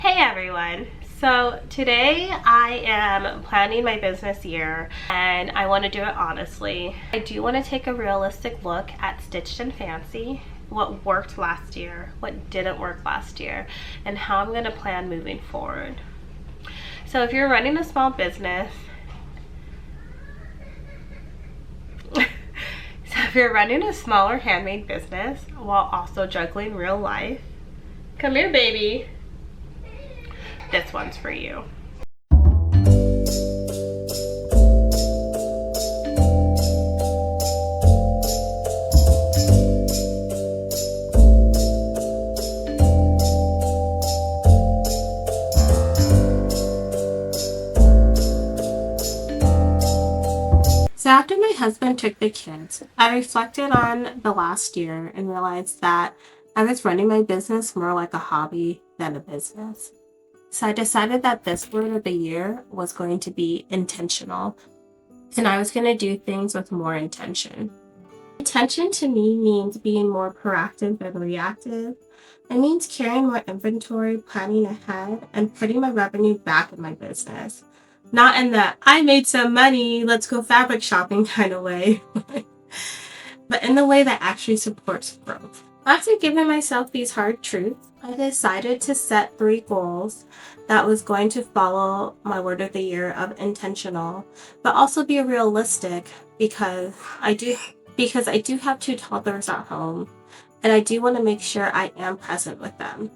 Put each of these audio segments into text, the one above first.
Hey everyone! So today I am planning my business year and I want to do it honestly. I do want to take a realistic look at Stitched and Fancy, what worked last year, what didn't work last year, and how I'm going to plan moving forward. So if you're running a small business, if you're running a smaller handmade business while also juggling real life, come here baby, this one's for you. So after my husband took the kids, I reflected on the last year and realized that I was running my business more like a hobby than a business. So I decided that this word of the year was going to be intentional, and I was going to do things with more intention. Intention to me means being more proactive than reactive. It means carrying more inventory, planning ahead, and putting my revenue back in my business. Not in the I made some money, let's go fabric shopping kind of way, but in the way that actually supports growth. After giving myself these hard truths, I decided to set 3 goals that was going to follow my word of the year of intentional, but also be realistic because I do have 2 toddlers at home and I do want to make sure I am present with them.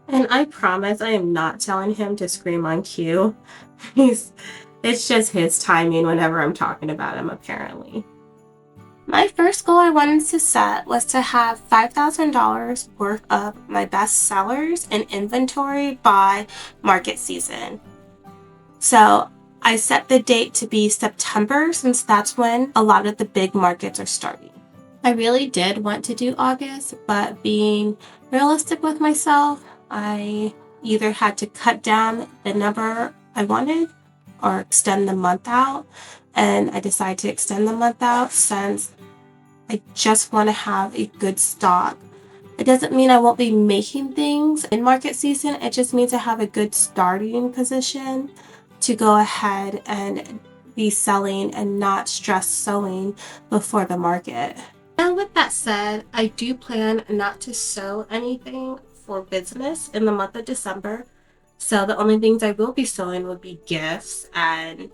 And I promise I am not telling him to scream on cue. It's just his timing whenever I'm talking about him, apparently. My first goal I wanted to set was to have $5,000 worth of my best sellers in inventory by market season. So I set the date to be September since that's when a lot of the big markets are starting. I really did want to do August, but being realistic with myself, I either had to cut down the number I wanted or extend the month out. And I decided to extend the month out since I just want to have a good stock. It doesn't mean I won't be making things in market season. It just means I have a good starting position to go ahead and be selling and not stress sowing before the market. And with that said, I do plan not to sow anything for business in the month of December. So the only things I will be sewing would be gifts and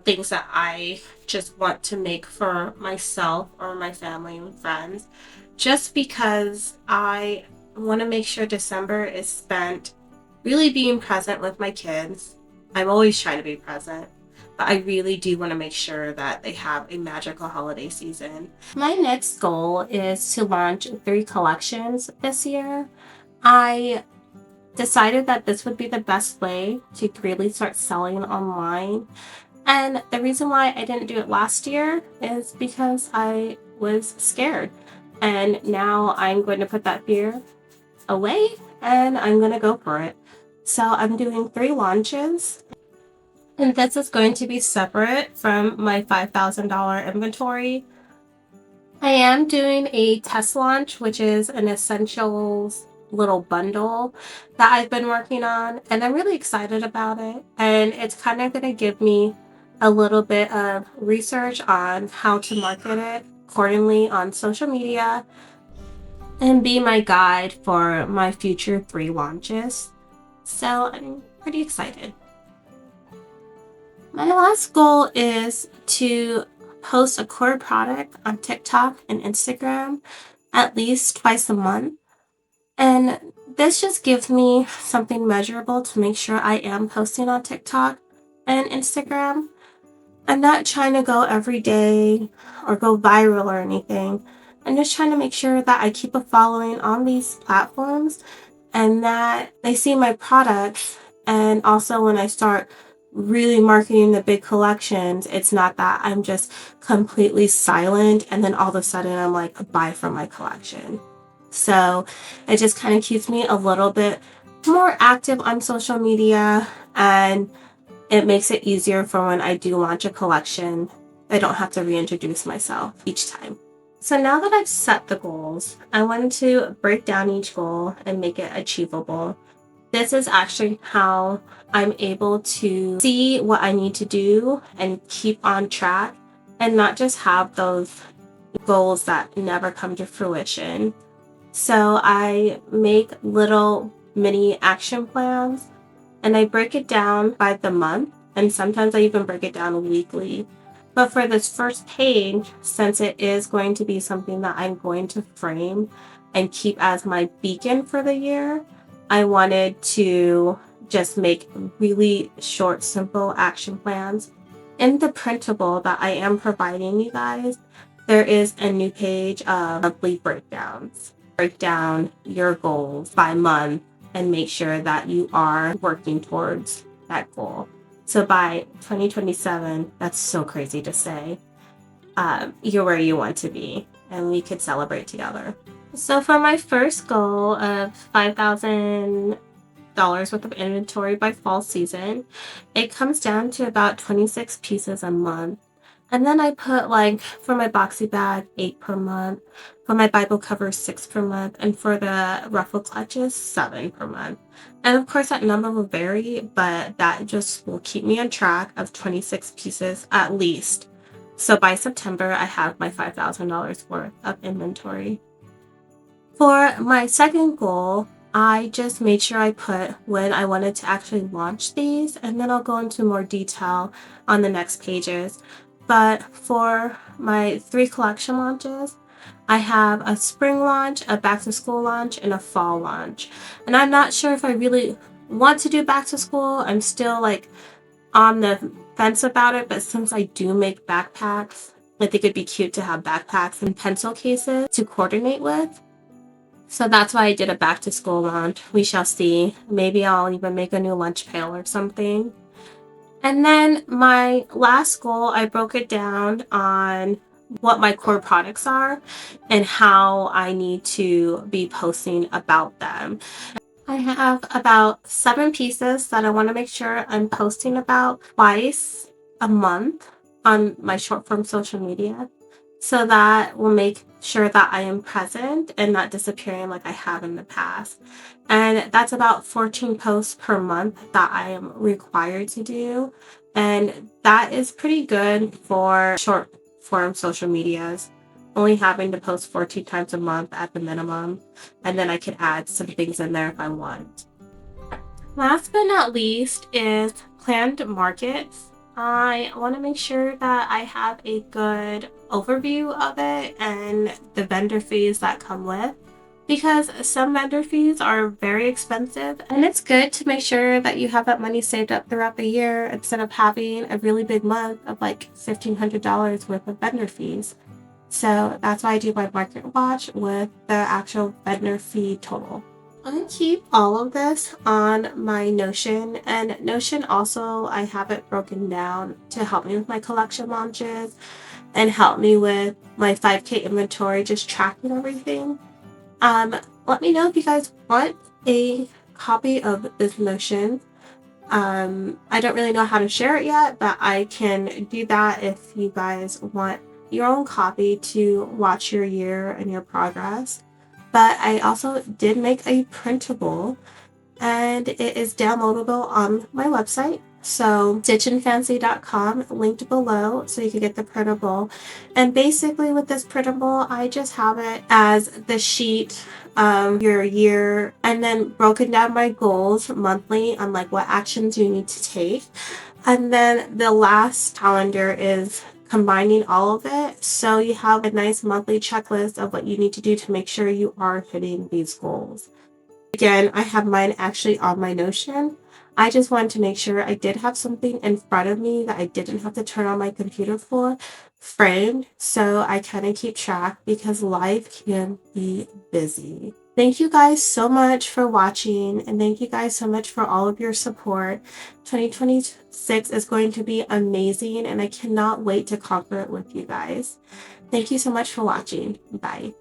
things that I just want to make for myself or my family and friends, just because I want to make sure December is spent really being present with my kids. I'm always trying to be present, but I really do want to make sure that they have a magical holiday season. My next goal is to launch 3 collections this year. I decided that this would be the best way to really start selling online. And the reason why I didn't do it last year is because I was scared. And now I'm going to put that fear away and I'm going to go for it. So I'm doing 3 launches. And this is going to be separate from my $5,000 inventory. I am doing a test launch, which is an essentials little bundle that I've been working on. And I'm really excited about it. And it's kind of going to give me a little bit of research on how to market it accordingly on social media and be my guide for my future 3 launches. So I'm pretty excited. My last goal is to post a core product on TikTok and Instagram at least twice a month. And this just gives me something measurable to make sure I am posting on TikTok and Instagram. I'm not trying to go every day or go viral or anything. I'm just trying to make sure that I keep a following on these platforms and that they see my products. And also when I start really marketing the big collections, it's not that I'm just completely silent and then all of a sudden I'm like, buy from my collection. So it just kind of keeps me a little bit more active on social media, and it makes it easier for when I do launch a collection. I don't have to reintroduce myself each time. So now that I've set the goals, I wanted to break down each goal and make it achievable. This is actually how I'm able to see what I need to do and keep on track and not just have those goals that never come to fruition. So I make little mini action plans and I break it down by the month, and sometimes I even break it down weekly. But for this first page, since it is going to be something that I'm going to frame and keep as my beacon for the year, I wanted to just make really short, simple action plans. In the printable that I am providing you guys, there is a new page of monthly breakdowns. Break down your goals by month and make sure that you are working towards that goal. So by 2027, that's so crazy to say, you're where you want to be and we could celebrate together. So for my first goal of $5,000 worth of inventory by fall season, it comes down to about 26 pieces a month. And then I put like for my boxy bag, 8 per month, for my Bible covers, 6 per month, and for the ruffle clutches, 7 per month. And of course that number will vary, but that just will keep me on track of 26 pieces at least. So by September, I have my $5,000 worth of inventory. For my second goal, I just made sure I put when I wanted to actually launch these, and then I'll go into more detail on the next pages. But for my 3 collection launches, I have a spring launch, a back to school launch, and a fall launch. And I'm not sure if I really want to do back to school. I'm still like on the fence about it, but since I do make backpacks, I think it'd be cute to have backpacks and pencil cases to coordinate with. So that's why I did a back to school launch. We shall see. Maybe I'll even make a new lunch pail or something. And then my last goal, I broke it down on what my core products are and how I need to be posting about them. I have about 7 pieces that I want to make sure I'm posting about twice a month on my short form social media. So that will make sure that I am present and not disappearing like I have in the past. And that's about 14 posts per month that I am required to do. And that is pretty good for short form social medias. Only having to post 14 times a month at the minimum. And then I can add some things in there if I want. Last but not least is planned markets. I want to make sure that I have a good overview of it and the vendor fees that come with, because some vendor fees are very expensive, and it's good to make sure that you have that money saved up throughout the year instead of having a really big month of like $1,500 worth of vendor fees. So that's why I do my market watch with the actual vendor fee total. I keep all of this on my Notion, and Notion also, I have it broken down to help me with my collection launches and help me with my 5K inventory, just tracking everything. Let me know if you guys want a copy of this Notion. I don't really know how to share it yet, but I can do that if you guys want your own copy to watch your year and your progress. But I also did make a printable, and it is downloadable on my website. So stitchandfancy.com, linked below, so you can get the printable. And basically with this printable, I just have it as the sheet of your year, and then broken down my goals monthly on like what actions you need to take. And then the last calendar is combining all of it, so you have a nice monthly checklist of what you need to do to make sure you are hitting these goals. Again, I have mine actually on my Notion. I just wanted to make sure I did have something in front of me that I didn't have to turn on my computer for, framed, so I kind of keep track because life can be busy. Thank you guys so much for watching, and thank you guys so much for all of your support. 2026 is going to be amazing, and I cannot wait to conquer it with you guys. Thank you so much for watching. Bye.